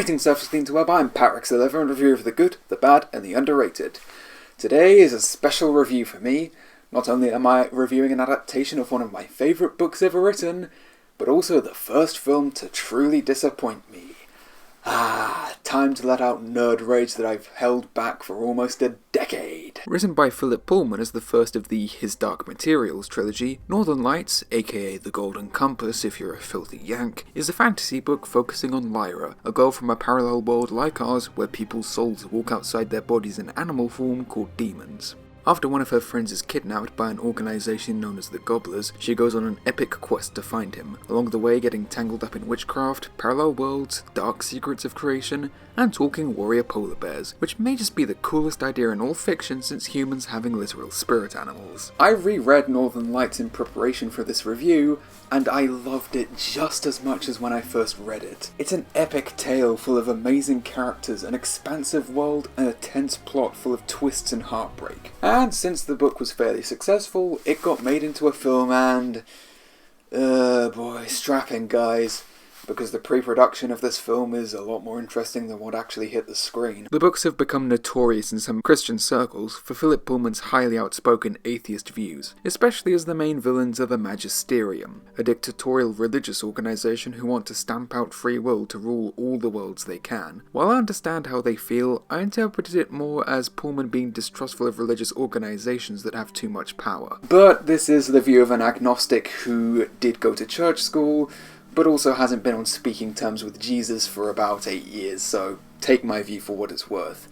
Greetings, self-esteemed web, I'm Patrick11, reviewer of the good, the bad, and the underrated. Today is a special review for me. Not only am I reviewing an adaptation of one of my favourite books ever written, but also the first film to truly disappoint me. Time to let out nerd rage that I've held back for almost a decade. Written by Philip Pullman as the first of the His Dark Materials trilogy, Northern Lights, aka The Golden Compass if you're a filthy Yank, is a fantasy book focusing on Lyra, a girl from a parallel world like ours where people's souls walk outside their bodies in animal form called demons. After one of her friends is kidnapped by an organisation known as the Gobblers, she goes on an epic quest to find him, along the way getting tangled up in witchcraft, parallel worlds, dark secrets of creation, and talking warrior polar bears, which may just be the coolest idea in all fiction since humans having literal spirit animals. I reread Northern Lights in preparation for this review, and I loved it just as much as when I first read it. It's an epic tale full of amazing characters, an expansive world, and a tense plot full of twists and heartbreak. And since the book was fairly successful, it got made into a film and... boy, strap in guys, because the pre-production of this film is a lot more interesting than what actually hit the screen. The books have become notorious in some Christian circles for Philip Pullman's highly outspoken atheist views, especially as the main villains are the Magisterium, a dictatorial religious organisation who want to stamp out free will to rule all the worlds they can. While I understand how they feel, I interpreted it more as Pullman being distrustful of religious organisations that have too much power. But this is the view of an agnostic who did go to church school, but also hasn't been on speaking terms with Jesus for about 8 years, so take my view for what it's worth.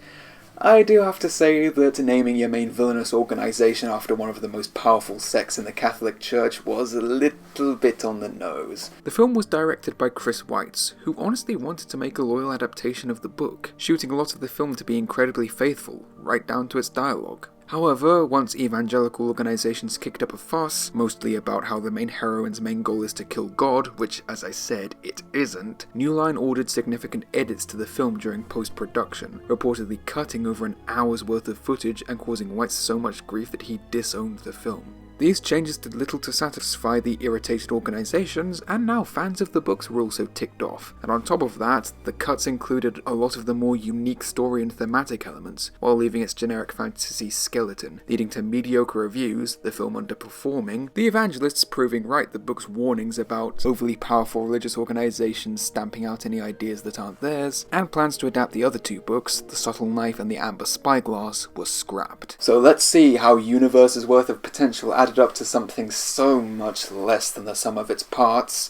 I do have to say that naming your main villainous organisation after one of the most powerful sects in the Catholic Church was a little bit on the nose. The film was directed by Chris Weitz, who honestly wanted to make a loyal adaptation of the book, shooting a lot of the film to be incredibly faithful, right down to its dialogue. However, once evangelical organisations kicked up a fuss, mostly about how the main heroine's main goal is to kill God, which, as I said, it isn't, New Line ordered significant edits to the film during post-production, reportedly cutting over an hour's worth of footage and causing Weitz so much grief that he disowned the film. These changes did little to satisfy the irritated organisations, and now fans of the books were also ticked off. And on top of that, the cuts included a lot of the more unique story and thematic elements, while leaving its generic fantasy skeleton, leading to mediocre reviews, the film underperforming, the evangelists proving right the book's warnings about overly powerful religious organisations stamping out any ideas that aren't theirs, and plans to adapt the other two books, The Subtle Knife and The Amber Spyglass, were scrapped. So let's see how universe's worth of potential added up to something so much less than the sum of its parts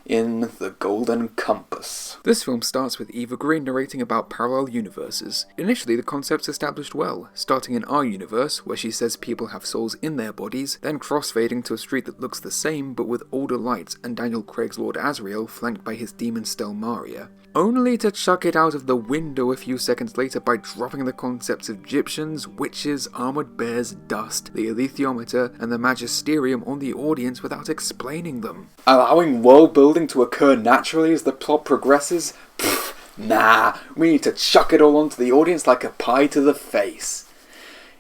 in The Golden Compass. This film starts with Eva Green narrating about parallel universes. Initially, the concept's established well, starting in our universe, where she says people have souls in their bodies, then crossfading to a street that looks the same but with older lights and Daniel Craig's Lord Asriel flanked by his demon Stelmaria. Only to chuck it out of the window a few seconds later by dropping the concepts of Gyptians, witches, armoured bears, dust, the alethiometer, and the magisterium on the audience without explaining them. Allowing world building to occur naturally as the plot progresses? Pfft, nah, we need to chuck it all onto the audience like a pie to the face.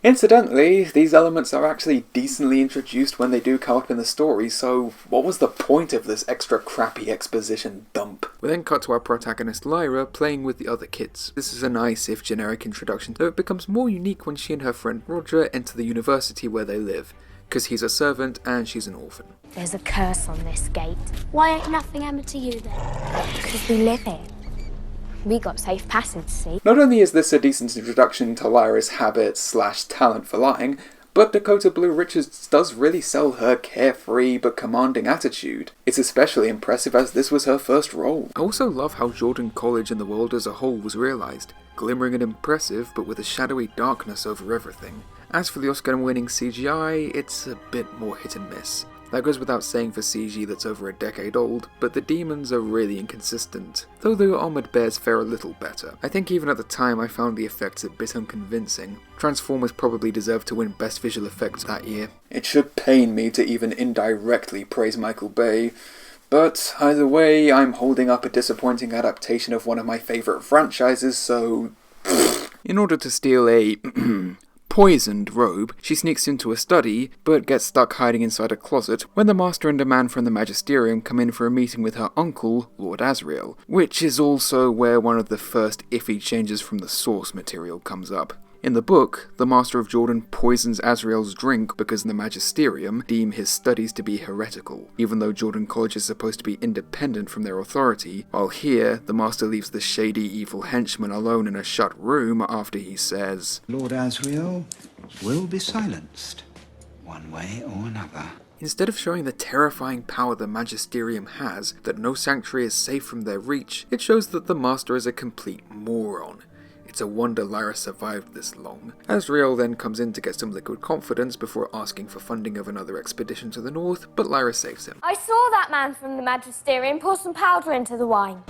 Incidentally, these elements are actually decently introduced when they do come up in the story, so what was the point of this extra crappy exposition dump? We then cut to our protagonist Lyra playing with the other kids. This is a nice, if generic, introduction, though it becomes more unique when she and her friend Roger enter the university where they live, because he's a servant and she's an orphan. There's a curse on this gate. Why ain't nothing happened to you then? Because we live here. We got safe passage, see? Not only is this a decent introduction to Lyra's habit/talent for lying, but Dakota Blue Richards does really sell her carefree but commanding attitude. It's especially impressive as this was her first role. I also love how Jordan College and the world as a whole was realised. Glimmering and impressive, but with a shadowy darkness over everything. As for the Oscar-winning CGI, it's a bit more hit and miss. That goes without saying for CG that's over a decade old, but the demons are really inconsistent, though the armoured bears fare a little better. I think even at the time I found the effects a bit unconvincing. Transformers probably deserved to win Best Visual Effects that year. It should pain me to even indirectly praise Michael Bay, but either way, I'm holding up a disappointing adaptation of one of my favourite franchises, so... In order to steal a poisoned robe, she sneaks into a study, but gets stuck hiding inside a closet when the Master and a man from the Magisterium come in for a meeting with her uncle, Lord Asriel, which is also where one of the first iffy changes from the source material comes up. In the book, the Master of Jordan poisons Asriel's drink because the Magisterium deem his studies to be heretical, even though Jordan College is supposed to be independent from their authority, while here, the Master leaves the shady evil henchman alone in a shut room after he says, Lord Asriel will be silenced, one way or another. Instead of showing the terrifying power the Magisterium has, that no sanctuary is safe from their reach, it shows that the Master is a complete moron. It's a wonder Lyra survived this long. Asriel then comes in to get some liquid confidence before asking for funding of another expedition to the north, but Lyra saves him. I saw that man from the Magisterium pour some powder into the wine.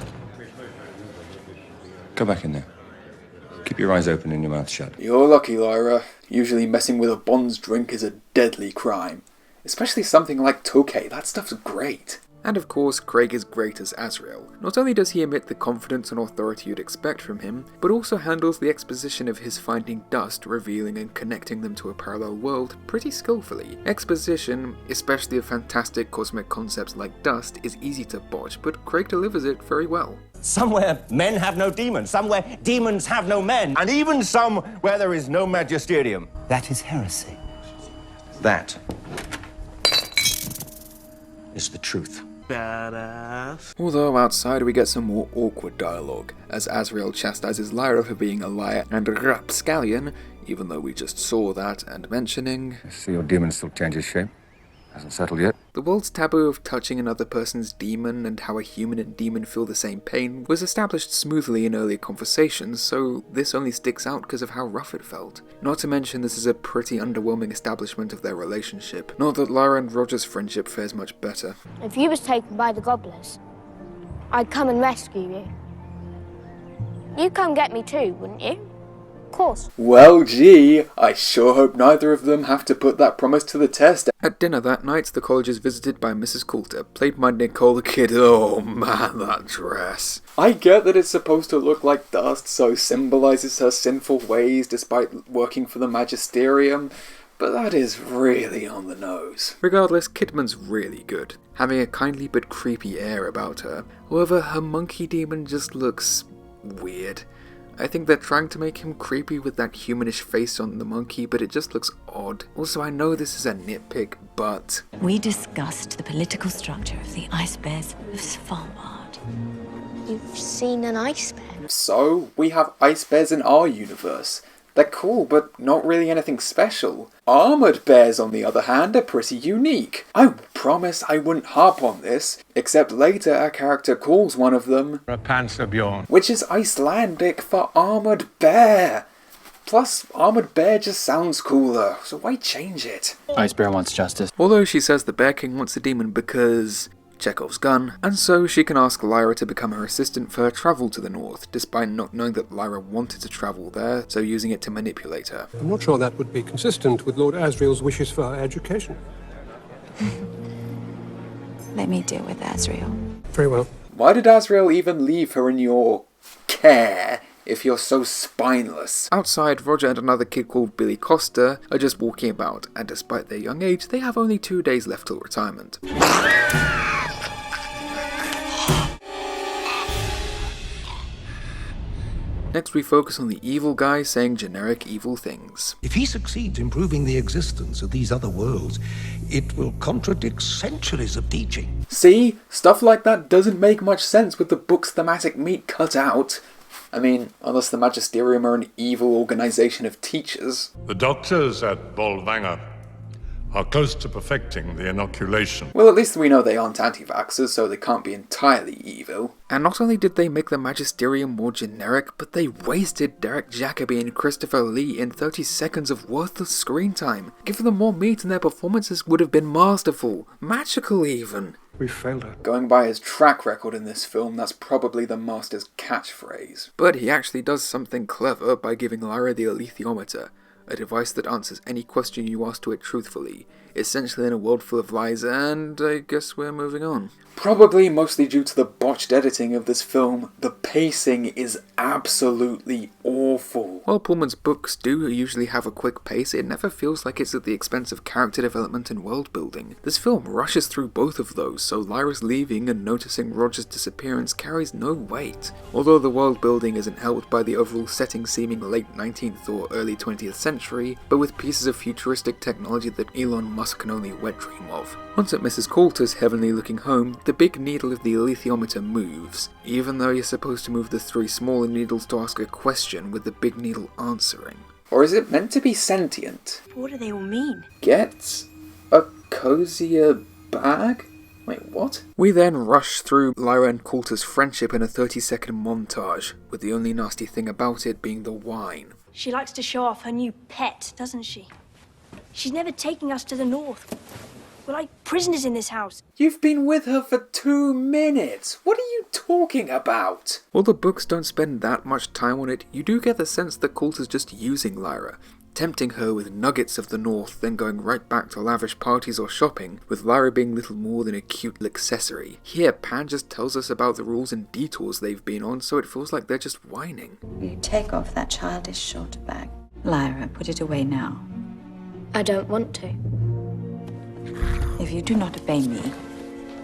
Go back in there. Keep your eyes open and your mouth shut. You're lucky, Lyra. Usually messing with a Bond's drink is a deadly crime. Especially something like Tokay, that stuff's great. And of course, Craig is great as Asriel. Not only does he emit the confidence and authority you'd expect from him, but also handles the exposition of his finding dust, revealing and connecting them to a parallel world pretty skillfully. Exposition, especially of fantastic cosmic concepts like dust, is easy to botch, but Craig delivers it very well. Somewhere men have no demons, somewhere demons have no men, and even some where there is no magisterium. That is heresy. That is the truth. Badass. Although outside we get some more awkward dialogue, as Asriel chastises Lyra for being a liar and a rapscallion, even though we just saw that, and mentioning... I see your demon still changes shape. Hasn't settled yet. The world's taboo of touching another person's demon and how a human and demon feel the same pain was established smoothly in earlier conversations, so this only sticks out because of how rough it felt. Not to mention this is a pretty underwhelming establishment of their relationship. Not that Lyra and Roger's friendship fares much better. If you was taken by the gobblers, I'd come and rescue you. You'd come get me too, wouldn't you? Of course. Well, gee, I sure hope neither of them have to put that promise to the test. At dinner that night, the college is visited by Mrs. Coulter, played by Nicole the Kid. Oh man, that dress. I get that it's supposed to look like dust, so symbolises her sinful ways despite working for the Magisterium, but that is really on the nose. Regardless, Kidman's really good, having a kindly but creepy air about her. However, her monkey demon just looks weird. I think they're trying to make him creepy with that humanish face on the monkey, but it just looks odd. Also, I know this is a nitpick, but... We discussed the political structure of the ice bears of Svalbard. You've seen an ice bear? So, we have ice bears in our universe. They're cool, but not really anything special. Armoured bears, on the other hand, are pretty unique. I promise I wouldn't harp on this, except later a character calls one of them A Panzerbjorn. which is Icelandic for armoured bear. Plus, armoured bear just sounds cooler, so why change it? Ice Bear wants justice. Although she says the Bear King wants a demon because... Chekhov's gun, and so she can ask Lyra to become her assistant for her travel to the north, despite not knowing that Lyra wanted to travel there, so using it to manipulate her. I'm not sure that would be consistent with Lord Asriel's wishes for her education. Let me deal with Asriel. Very well. Why did Asriel even leave her in your care if you're so spineless? Outside, Roger and another kid called Billy Costa are just walking about, and despite their young age, they have only 2 days left till retirement. Next we focus on the evil guy saying generic evil things. If he succeeds in proving the existence of these other worlds, it will contradict centuries of teaching. See? Stuff like that doesn't make much sense with the book's thematic meat cut out. I mean, unless the Magisterium are an evil organisation of teachers. The doctors at Bolvangar are close to perfecting the inoculation. Well, at least we know they aren't anti-vaxxers, so they can't be entirely evil. And not only did they make the Magisterium more generic, but they wasted Derek Jacobi and Christopher Lee in 30 seconds of worthless screen time. Give them more meat and their performances would have been masterful. Magical even. We failed her. Going by his track record in this film, that's probably the Master's catchphrase. But he actually does something clever by giving Lyra the alethiometer, a device that answers any question you ask to it truthfully. essentially in a world full of lies, and I guess we're moving on. Probably mostly due to the botched editing of this film, the pacing is absolutely awful. While Pullman's books do usually have a quick pace, it never feels like it's at the expense of character development and world building. This film rushes through both of those, so Lyra's leaving and noticing Roger's disappearance carries no weight. Although the world building isn't helped by the overall setting seeming late 19th or early 20th century, but with pieces of futuristic technology that Elon Musk can only wet dream of. Once at Mrs. Coulter's heavenly looking home, the big needle of the alethiometer moves, even though you're supposed to move the 3 smaller needles to ask a question with the big needle answering. Or is it meant to be sentient? What do they all mean? Get a cozier bag? Wait, what? We then rush through Lyra and Coulter's friendship in a 30-second montage, with the only nasty thing about it being the wine. She likes to show off her new pet, doesn't she? She's never taking us to the north. We're like prisoners in this house. You've been with her for 2 minutes. What are you talking about? While the books don't spend that much time on it, you do get the sense that Coulter's just using Lyra, tempting her with nuggets of the north, then going right back to lavish parties or shopping, with Lyra being little more than a cute accessory. Here, Pan just tells us about the rules and detours they've been on, so it feels like they're just whining. You take off that childish shoulder bag. Lyra, put it away now. I don't want to. If you do not obey me,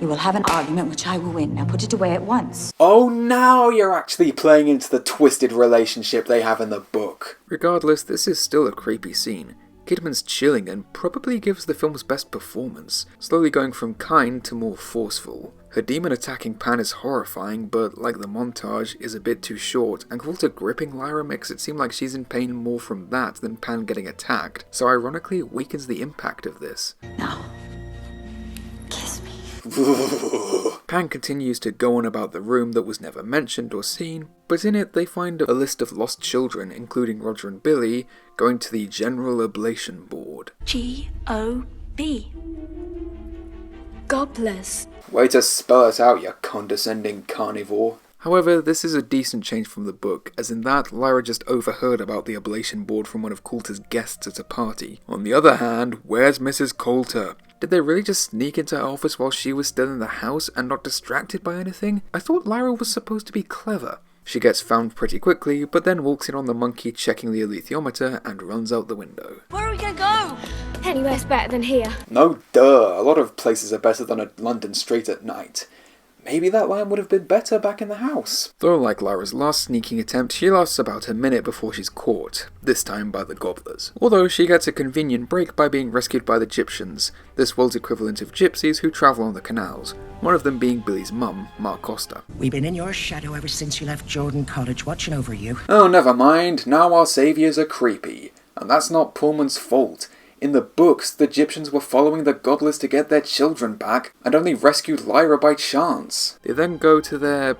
you will have an argument which I will win. Now put it away at once. Oh, now you're actually playing into the twisted relationship they have in the book. Regardless, this is still a creepy scene. Kidman's chilling and probably gives the film's best performance, slowly going from kind to more forceful. Her demon attacking Pan is horrifying, but like the montage, is a bit too short, and Coulter gripping Lyra makes it seem like she's in pain more from that than Pan getting attacked, so ironically it weakens the impact of this. Now, kiss me. Pan continues to go on about the room that was never mentioned or seen, but in it they find a list of lost children, including Roger and Billy, going to the General Oblation Board. G-O-B. Gobblers. Way to spell it out, you condescending carnivore. However, this is a decent change from the book, as in that Lyra just overheard about the oblation board from one of Coulter's guests at a party. On the other hand, where's Mrs. Coulter? Did they really just sneak into her office while she was still in the house and not distracted by anything? I thought Lyra was supposed to be clever. She gets found pretty quickly, but then walks in on the monkey checking the alethiometer and runs out the window. Where are we gonna go? Anywhere's better than here. No duh, a lot of places are better than a London street at night. Maybe that line would have been better back in the house. Though like Lyra's last sneaking attempt, she lasts about a minute before she's caught, this time by the gobblers. Although she gets a convenient break by being rescued by the Gyptians, this world's equivalent of gypsies who travel on the canals, one of them being Billy's mum, Ma Costa. We've been in your shadow ever since you left Jordan College, watching over you. Oh, never mind, now our saviours are creepy. And that's not Pullman's fault. In the books, the Gyptians were following the gobblers to get their children back, and only rescued Lyra by chance. They then go to their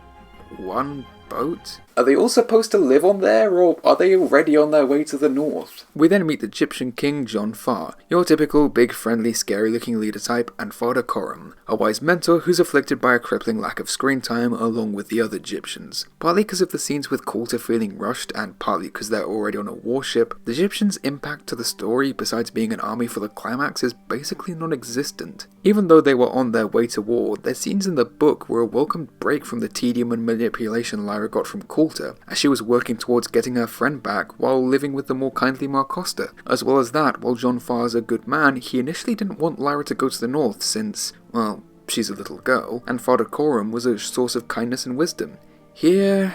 one boat? Are they all supposed to live on there, or are they already on their way to the north? We then meet the Gyptian king John Farr, your typical big, friendly, scary-looking leader type, and Father Coram, a wise mentor who's afflicted by a crippling lack of screen time along with the other Gyptians. Partly because of the scenes with Coulter feeling rushed, and partly because they're already on a warship, the Gyptians' impact to the story, besides being an army for the climax, is basically non-existent. Even though they were on their way to war, their scenes in the book were a welcomed break from the tedium and manipulation Lyra got from Coulter, as she was working towards getting her friend back while living with the more kindly Ma Costa. As well as that, while John Farr's a good man, he initially didn't want Lyra to go to the north since, well, she's a little girl, and Father Coram was a source of kindness and wisdom. Here...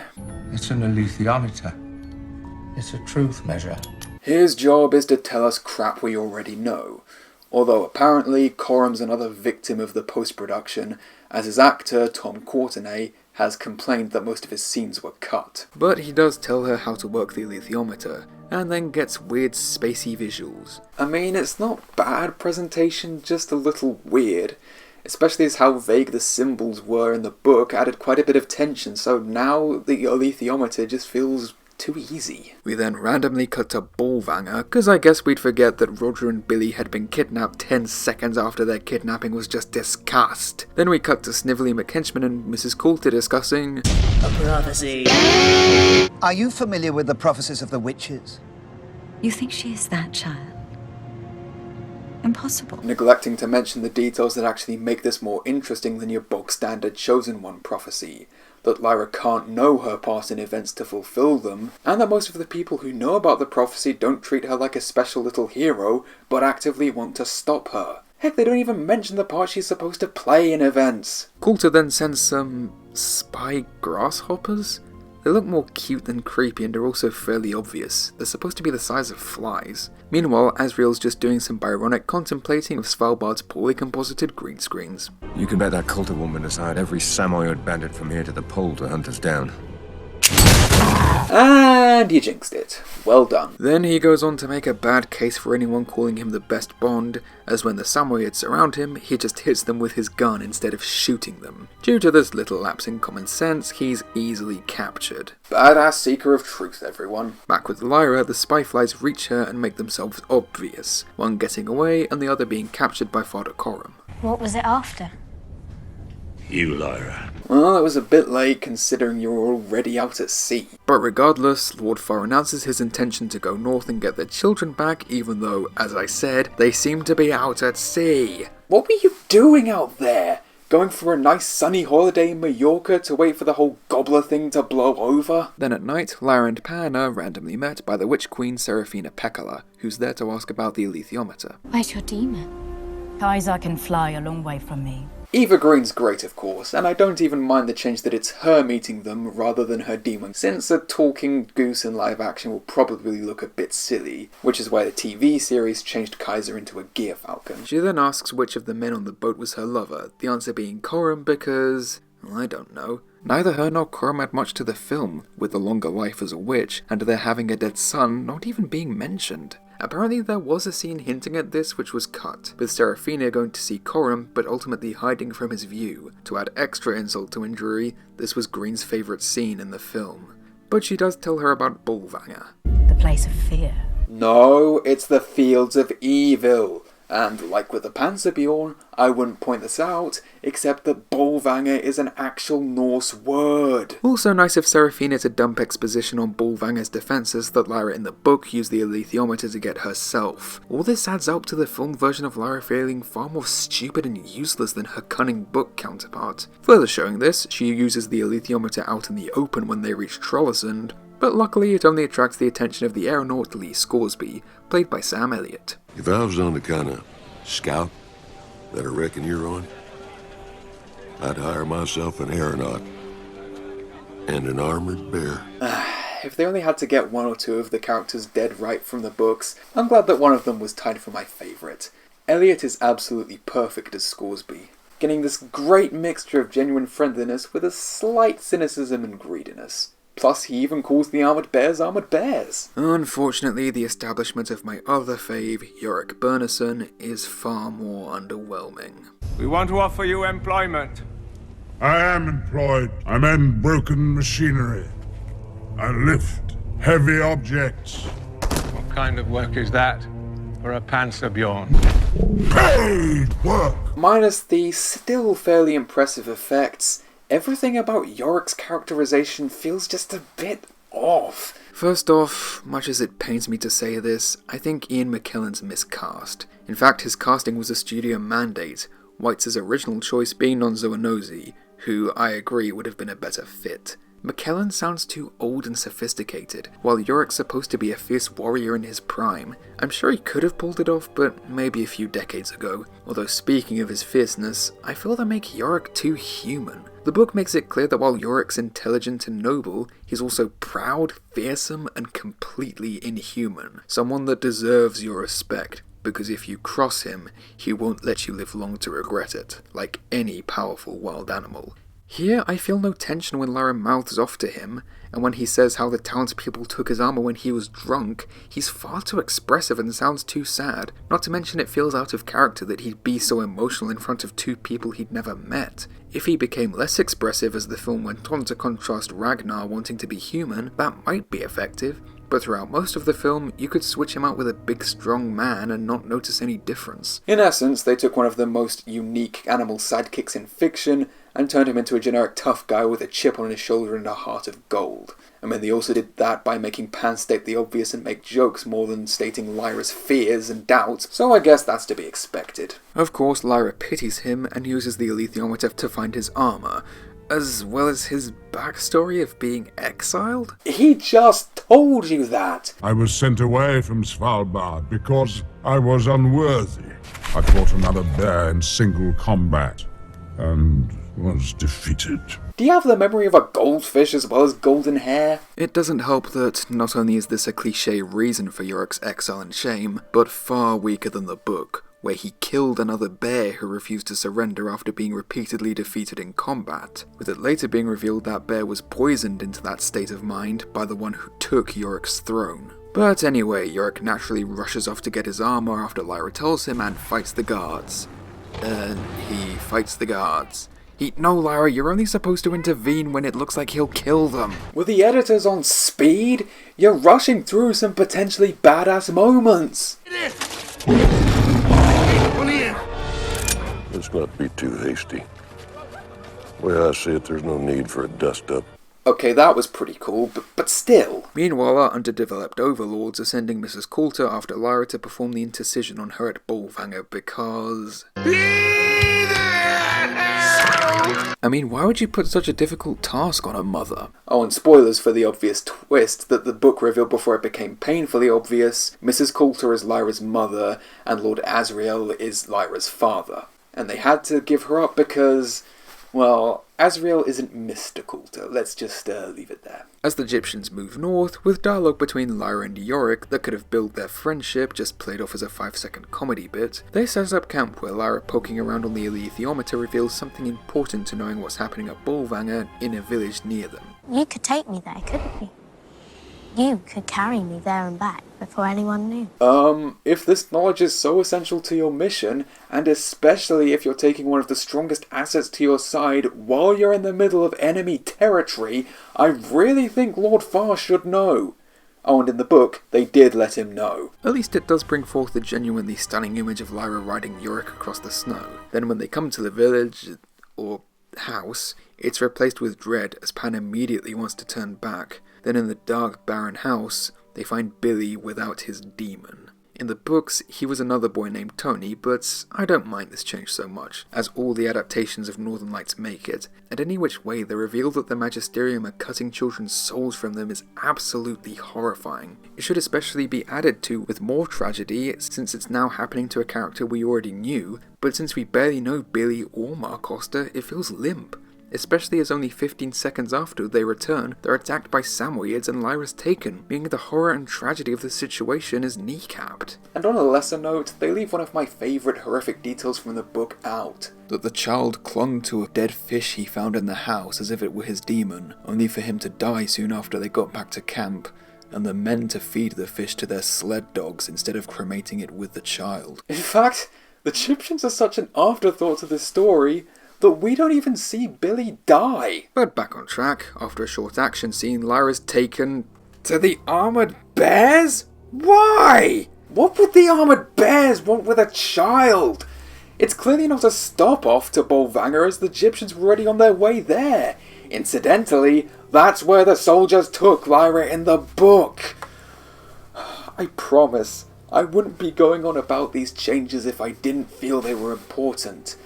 It's an alethiometer. It's a truth measure. His job is to tell us crap we already know. Although apparently Coram's another victim of the post-production, as his actor, Tom Courtenay, has complained that most of his scenes were cut. But he does tell her how to work the alethiometer, and then gets weird spacey visuals. I mean, it's not bad presentation, just a little weird. Especially as how vague the symbols were in the book added quite a bit of tension, so now the alethiometer just feels too easy. We then randomly cut to Bolvangar, because I guess we'd forget that Roger and Billy had been kidnapped 10 seconds after their kidnapping was just discussed. Then we cut to Snively McHenchman and Mrs. Coulter discussing A prophecy. Are you familiar with the prophecies of the witches? You think she is that child? impossible. neglecting to mention the details that actually make this more interesting than your bog-standard Chosen One prophecy. That Lyra can't know her part in events to fulfill them, and that most of the people who know about the prophecy don't treat her like a special little hero, but actively want to stop her. Heck, they don't even mention the part she's supposed to play in events. Coulter then sends some spy grasshoppers? They look more cute than creepy and are also fairly obvious. They're supposed to be the size of flies. Meanwhile, Asriel's just doing some Byronic contemplating of Svalbard's poorly composited green screens. You can bet that Coulter woman has hired every Samoyed bandit from here to the pole to hunt us down. And you jinxed it. Well done. Then he goes on to make a bad case for anyone calling him the best Bond, as when the Samoyeds surround him, he just hits them with his gun instead of shooting them. Due to this little lapse in common sense, he's easily captured. Badass seeker of truth, everyone. Back with Lyra, the spyflies reach her and make themselves obvious, one getting away and the other being captured by Father Coram. What was it after? You, Lyra. Well, that was a bit late considering you were already out at sea. But regardless, Lord Farr announces his intention to go north and get their children back, even though, as I said, they seem to be out at sea. What were you doing out there? Going for a nice sunny holiday in Mallorca to wait for the whole gobbler thing to blow over? Then at night, Lyra and Pan are randomly met by the Witch Queen Serafina Pekkala, who's there to ask about the alethiometer. Where's your demon? Kaiser can fly a long way from me. Eva Green's great, of course, and I don't even mind the change that it's her meeting them rather than her demon, since a talking goose in live action will probably look a bit silly, which is why the TV series changed Kaiser into a gear falcon. She then asks which of the men on the boat was her lover, the answer being Coram because... well, I don't know. Neither her nor Coram add much to the film, with the longer life as a witch, and their having a dead son not even being mentioned. Apparently there was a scene hinting at this which was cut, with Serafina going to see Coram but ultimately hiding from his view. To add extra insult to injury, this was Green's favourite scene in the film. But she does tell her about Bolvangar. The place of fear. No, it's the fields of evil. And like with the Panzerbjorn, I wouldn't point this out, except that Bolvangar is an actual Norse word. Also nice of Serafina to dump exposition on Bolvangar's defences that Lyra in the book used the alethiometer to get herself. All this adds up to the film version of Lyra feeling far more stupid and useless than her cunning book counterpart. Further showing this, she uses the alethiometer out in the open when they reach Trollesund, but luckily it only attracts the attention of the aeronaut Lee Scoresby, played by Sam Elliott. If I was on the kind of scout that I reckon you're on, I'd hire myself an aeronaut and an armored bear. If they only had to get one or two of the characters dead right from the books, I'm glad that one of them was tied for my favourite. Elliott is absolutely perfect as Scoresby, getting this great mixture of genuine friendliness with a slight cynicism and greediness. Plus, he even calls the armoured bears. Unfortunately, the establishment of my other fave, Yorick Byrneson, is far more underwhelming. We want to offer you employment. I am employed. I mend broken machinery. I lift heavy objects. What kind of work is that for a Panzerbjorn? Paid work! Minus the still fairly impressive effects, everything about Yorick's characterization feels just a bit off. First off, much as it pains me to say this, I think Ian McKellen's miscast. In fact, his casting was a studio mandate, Weitz' original choice being Nonzo Anozie, who I agree would have been a better fit. McKellen sounds too old and sophisticated, while Yorick's supposed to be a fierce warrior in his prime. I'm sure he could have pulled it off, but maybe a few decades ago. Although speaking of his fierceness, I feel they make Yorick too human. The book makes it clear that while Yorick's intelligent and noble, he's also proud, fearsome, and completely inhuman. Someone that deserves your respect, because if you cross him, he won't let you live long to regret it, like any powerful wild animal. Here, I feel no tension when Lyra mouths off to him, and when he says how the townspeople took his armor when he was drunk, he's far too expressive and sounds too sad. Not to mention it feels out of character that he'd be so emotional in front of two people he'd never met. If he became less expressive as the film went on to contrast Ragnar wanting to be human, that might be effective. but throughout most of the film, you could switch him out with a big strong man and not notice any difference. In essence, they took one of the most unique animal sidekicks in fiction and turned him into a generic tough guy with a chip on his shoulder and a heart of gold. I mean, they also did that by making Pan state the obvious and make jokes more than stating Lyra's fears and doubts, so I guess that's to be expected. Of course, Lyra pities him and uses the alethiometer to find his armor, as well as his backstory of being exiled? He just told you that! I was sent away from Svalbard because I was unworthy. I fought another bear in single combat and was defeated. Do you have the memory of a goldfish as well as golden hair? It doesn't help that not only is this a cliché reason for Yorick's exile and shame, but far weaker than the book, where he killed another bear who refused to surrender after being repeatedly defeated in combat, with it later being revealed that bear was poisoned into that state of mind by the one who took Yorick's throne. But anyway, Yorick naturally rushes off to get his armor after Lyra tells him and fights the guards. He fights the guards. No, Lyra, you're only supposed to intervene when it looks like he'll kill them. With the editors on speed, you're rushing through some potentially badass moments. Let's not be too hasty. The way I see it, there's no need for a dust-up. Okay, that was pretty cool, but still. Meanwhile, our underdeveloped overlords are sending Mrs. Coulter after Lyra to perform the intercision on her at Bolvangar because... I mean, why would you put such a difficult task on a mother? Oh, and spoilers for the obvious twist that the book revealed before it became painfully obvious, Mrs. Coulter is Lyra's mother, and Lord Asriel is Lyra's father. And they had to give her up because, well, Asriel isn't Mr. Coulter, let's just leave it there. As the Gyptians move north, with dialogue between Lyra and Yorick that could have built their friendship just played off as a 5-second comedy bit, they set up camp where Lyra poking around on the alethiometer reveals something important to knowing what's happening at Bolvangar in a village near them. You could take me there, couldn't you? You could carry me there and back before anyone knew. If this knowledge is so essential to your mission, and especially if you're taking one of the strongest assets to your side while you're in the middle of enemy territory, I really think Lord Farr should know. Oh, and in the book, they did let him know. At least it does bring forth a genuinely stunning image of Lyra riding Yorick across the snow. Then when they come to the village, or house, it's replaced with dread as Pan immediately wants to turn back. Then in the dark, barren house, they find Billy without his demon. In the books, he was another boy named Tony, but I don't mind this change so much, as all the adaptations of Northern Lights make it, and any which way the reveal that the Magisterium are cutting children's souls from them is absolutely horrifying. It should especially be added to with more tragedy, since it's now happening to a character we already knew, but since we barely know Billy or Marcosta, it feels limp. Especially as only 15 seconds after they return, they're attacked by Samoyeds and Lyra's taken, meaning the horror and tragedy of the situation is kneecapped. And on a lesser note, they leave one of my favourite horrific details from the book out. That the child clung to a dead fish he found in the house as if it were his demon, only for him to die soon after they got back to camp, and the men to feed the fish to their sled dogs instead of cremating it with the child. In fact, the Gyptians are such an afterthought to this story that we don't even see Billy die. But back on track, after a short action scene, Lyra's taken to the armoured bears? Why? What would the armoured bears want with a child? It's clearly not a stop-off to Bolvangar as the Gyptians were already on their way there. Incidentally, that's where the soldiers took Lyra in the book. I promise, I wouldn't be going on about these changes if I didn't feel they were important.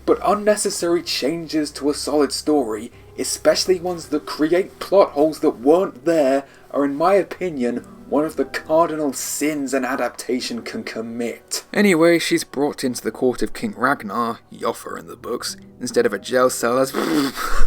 But unnecessary changes to a solid story, especially ones that create plot holes that weren't there, are in my opinion one of the cardinal sins an adaptation can commit. Anyway, she's brought into the court of King Ragnar, Joffa in the books, instead of a jail cell as... What's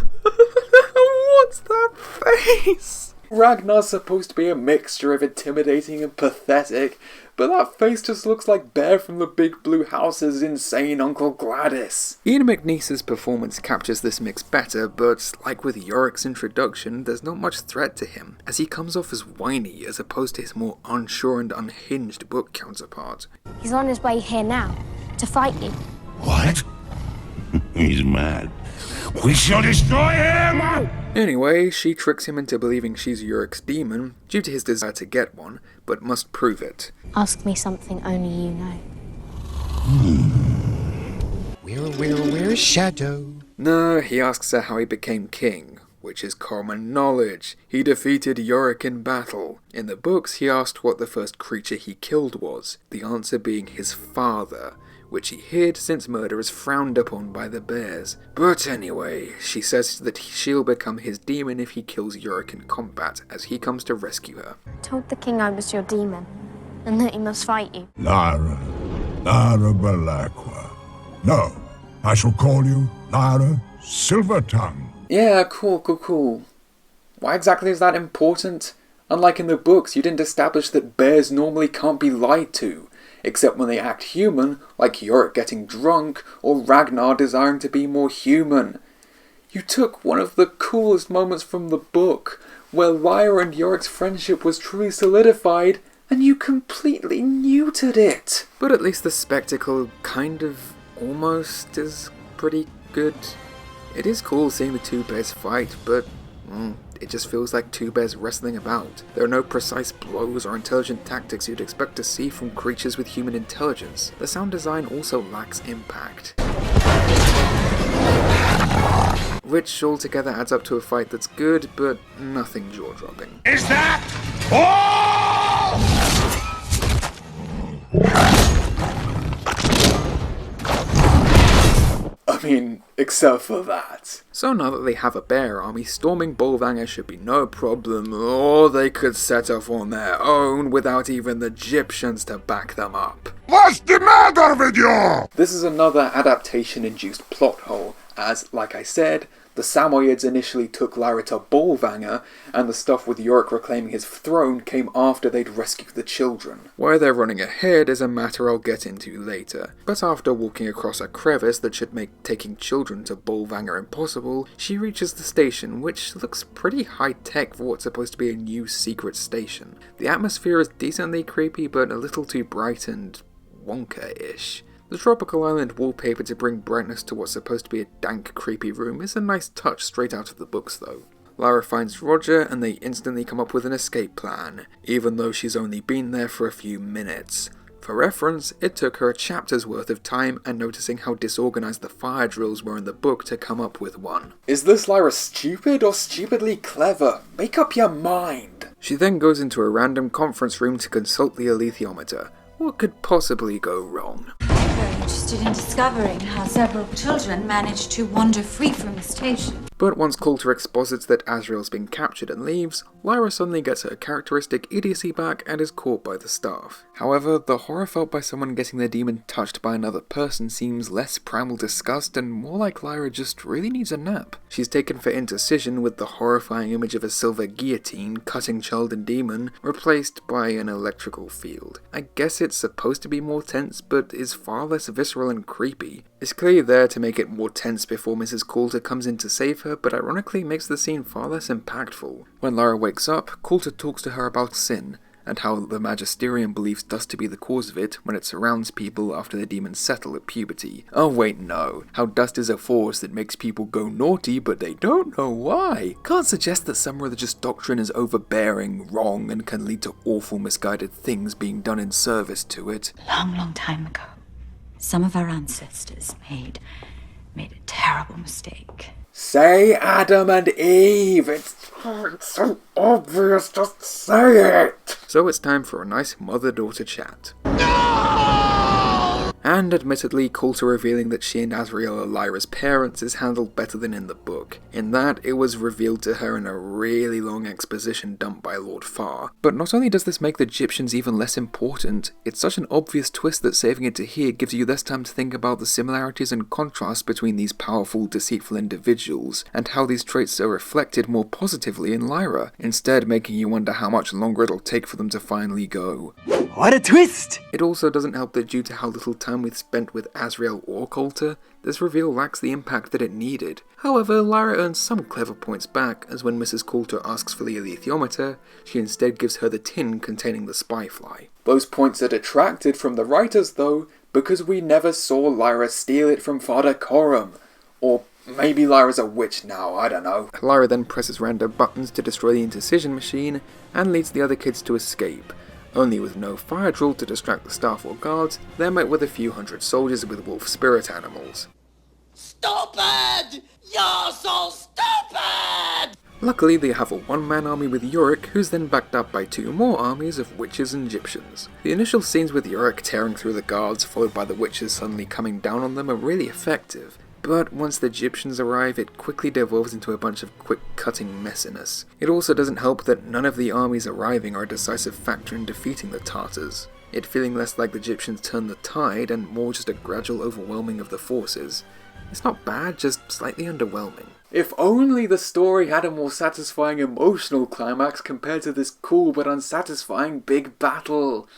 that face? Ragnar's supposed to be a mixture of intimidating and pathetic, but that face just looks like Bear from the Big Blue House's insane Uncle Gladys. Ian McNeese's performance captures this mix better, but like with Yorick's introduction, there's not much threat to him, as he comes off as whiny as opposed to his more unsure and unhinged book counterpart. He's on his way here now, to fight you. What? He's mad. We shall destroy him! Anyway, she tricks him into believing she's Yorick's demon due to his desire to get one, but must prove it. Ask me something only you know. Where's Shadow? No, he asks her how he became king, which is common knowledge. He defeated Yorick in battle. In the books, he asked what the first creature he killed was, the answer being his father, which he hid since murder is frowned upon by the bears. But anyway, she says that she'll become his demon if he kills Yorick in combat, as he comes to rescue her. I told the king I was your demon, and that he must fight you. Lyra Belacqua. No, I shall call you Lyra Silvertongue. Yeah, cool. Why exactly is that important? Unlike in the books, you didn't establish that bears normally can't be lied to, except when they act human, like Yorick getting drunk, or Ragnar desiring to be more human. You took one of the coolest moments from the book, where Lyra and Yorick's friendship was truly solidified, and you completely neutered it. But at least the spectacle almost is pretty good. It is cool seeing the two bears fight, but it just feels like two bears wrestling about. There are no precise blows or intelligent tactics you'd expect to see from creatures with human intelligence. The sound design also lacks impact, which altogether adds up to a fight that's good, but nothing jaw-dropping. Is that all? I mean, except for that. So now that they have a bear army, storming Bolvangar should be no problem, or they could set off on their own without even the Gyptians to back them up. What's the matter with you? This is another adaptation-induced plot hole, as, like I said, the Samoyeds initially took Lyra to Bolvangar, and the stuff with Yorick reclaiming his throne came after they'd rescued the children. Why they're running ahead is a matter I'll get into later, but after walking across a crevice that should make taking children to Bolvangar impossible, she reaches the station, which looks pretty high-tech for what's supposed to be a new secret station. The atmosphere is decently creepy, but a little too bright and Wonka-ish. The tropical island wallpaper to bring brightness to what's supposed to be a dank, creepy room is a nice touch straight out of the books though. Lyra finds Roger and they instantly come up with an escape plan, even though she's only been there for a few minutes. For reference, it took her a chapter's worth of time and noticing how disorganized the fire drills were in the book to come up with one. Is this Lyra stupid or stupidly clever? Make up your mind! She then goes into a random conference room to consult the alethiometer. What could possibly go wrong? Very interested in discovering how several children managed to wander free from the station. But once Coulter exposits that Asriel's been captured and leaves, Lyra suddenly gets her characteristic idiocy back and is caught by the staff. However, the horror felt by someone getting their demon touched by another person seems less primal disgust and more like Lyra just really needs a nap. She's taken for intercision with the horrifying image of a silver guillotine cutting child and demon, replaced by an electrical field. I guess it's supposed to be more tense, but is far less visceral and creepy. It's clearly there to make it more tense before Mrs. Coulter comes in to save her, but ironically makes the scene far less impactful. When Lyra wakes up, Coulter talks to her about sin, and how the Magisterium believes dust to be the cause of it when it surrounds people after the demons settle at puberty. Oh wait, no. How dust is a force that makes people go naughty, but they don't know why. Can't suggest that some religious doctrine is overbearing, wrong, and can lead to awful misguided things being done in service to it. Long time ago, some of our ancestors made a terrible mistake. Say Adam and Eve! It's so obvious, just say it! So it's time for a nice mother-daughter chat. And admittedly, Coulter revealing that she and Asriel are Lyra's parents is handled better than in the book, in that it was revealed to her in a really long exposition dumped by Lord Farr. But not only does this make the Gyptians even less important, it's such an obvious twist that saving it to here gives you less time to think about the similarities and contrasts between these powerful, deceitful individuals, and how these traits are reflected more positively in Lyra, instead making you wonder how much longer it'll take for them to finally go. What a twist! It also doesn't help that due to how little time we've spent with Asriel or Coulter, this reveal lacks the impact that it needed. However, Lyra earns some clever points back, as when Mrs. Coulter asks for the alethiometer, she instead gives her the tin containing the spy fly. Those points are detracted from the writers though, because we never saw Lyra steal it from Father Coram. Or maybe Lyra's a witch now, I don't know. Lyra then presses random buttons to destroy the indecision machine and leads the other kids to escape, only with no fire drill to distract the staff or guards. They're met with a few hundred soldiers with wolf spirit animals. Stupid! You're so stupid! Luckily, they have a one-man army with Yorick, who's then backed up by 2 more armies of witches and Gyptians. The initial scenes with Yorick tearing through the guards, followed by the witches suddenly coming down on them, are really effective. But once the Gyptians arrive, it quickly devolves into a bunch of quick-cutting messiness. It also doesn't help that none of the armies arriving are a decisive factor in defeating the Tartars, it feeling less like the Gyptians turn the tide and more just a gradual overwhelming of the forces. It's not bad, just slightly underwhelming. If only the story had a more satisfying emotional climax compared to this cool but unsatisfying big battle.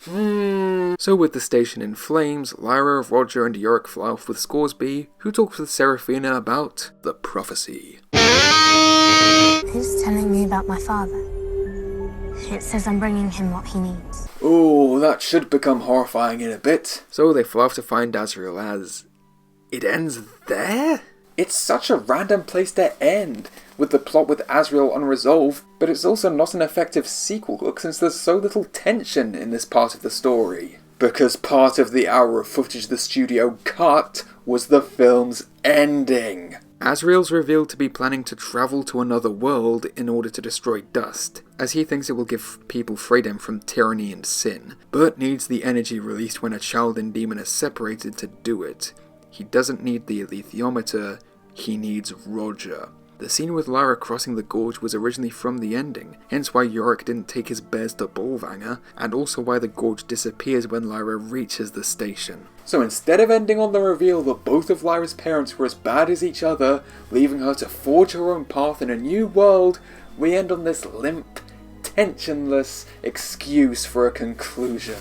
So with the station in flames, Lyra, Roger and Yorick fly off with Scoresby, who talks with Seraphina about the prophecy. It's telling me about my father. It says I'm bringing him what he needs. Oh, that should become horrifying in a bit. So they fly off to find Azrael as... It ends there? It's such a random place to end, with the plot with Azrael unresolved, but it's also not an effective sequel hook since there's so little tension in this part of the story. Because part of the hour of footage the studio cut was the film's ending. Azrael's revealed to be planning to travel to another world in order to destroy dust, as he thinks it will give people freedom from tyranny and sin, but needs the energy released when a child and demon are separated to do it. He doesn't need the alethiometer, he needs Roger. The scene with Lyra crossing the gorge was originally from the ending, hence why Yorick didn't take his bears to Bolvangar, and also why the gorge disappears when Lyra reaches the station. So instead of ending on the reveal that both of Lyra's parents were as bad as each other, leaving her to forge her own path in a new world, we end on this limp, tensionless excuse for a conclusion.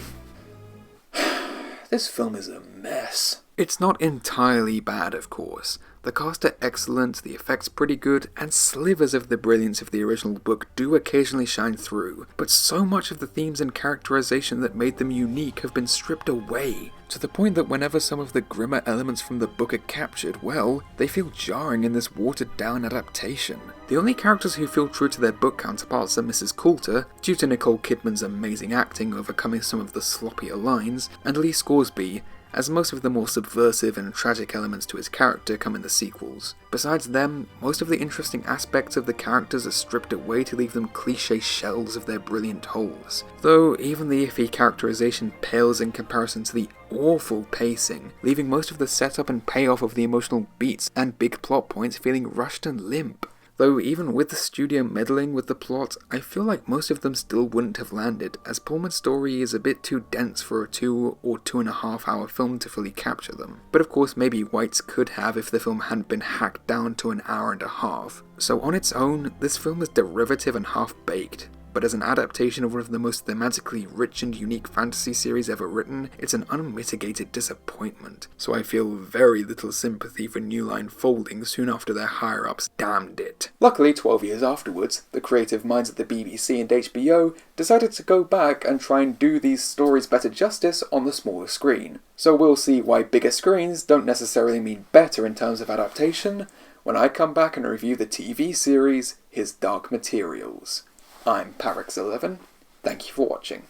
This film is a mess. It's not entirely bad, of course. The cast are excellent, the effects pretty good, and slivers of the brilliance of the original book do occasionally shine through, but so much of the themes and characterization that made them unique have been stripped away, to the point that whenever some of the grimmer elements from the book are captured, well, they feel jarring in this watered-down adaptation. The only characters who feel true to their book counterparts are Mrs. Coulter, due to Nicole Kidman's amazing acting overcoming some of the sloppier lines, and Lee Scoresby, as most of the more subversive and tragic elements to his character come in the sequels. Besides them, most of the interesting aspects of the characters are stripped away to leave them cliché shells of their brilliant wholes. Though even the iffy characterization pales in comparison to the awful pacing, leaving most of the setup and payoff of the emotional beats and big plot points feeling rushed and limp. Though even with the studio meddling with the plot, I feel like most of them still wouldn't have landed, as Pullman's story is a bit too dense for a 2 or 2.5 hour film to fully capture them. But of course maybe White's could have if the film hadn't been hacked down to an hour and a half. So on its own, this film is derivative and half-baked. But as an adaptation of one of the most thematically rich and unique fantasy series ever written, it's an unmitigated disappointment. So I feel very little sympathy for New Line folding soon after their higher-ups damned it. Luckily, 12 years afterwards, the creative minds at the BBC and HBO decided to go back and try and do these stories better justice on the smaller screen. So we'll see why bigger screens don't necessarily mean better in terms of adaptation when I come back and review the TV series His Dark Materials. I'm Parix11, thank you for watching.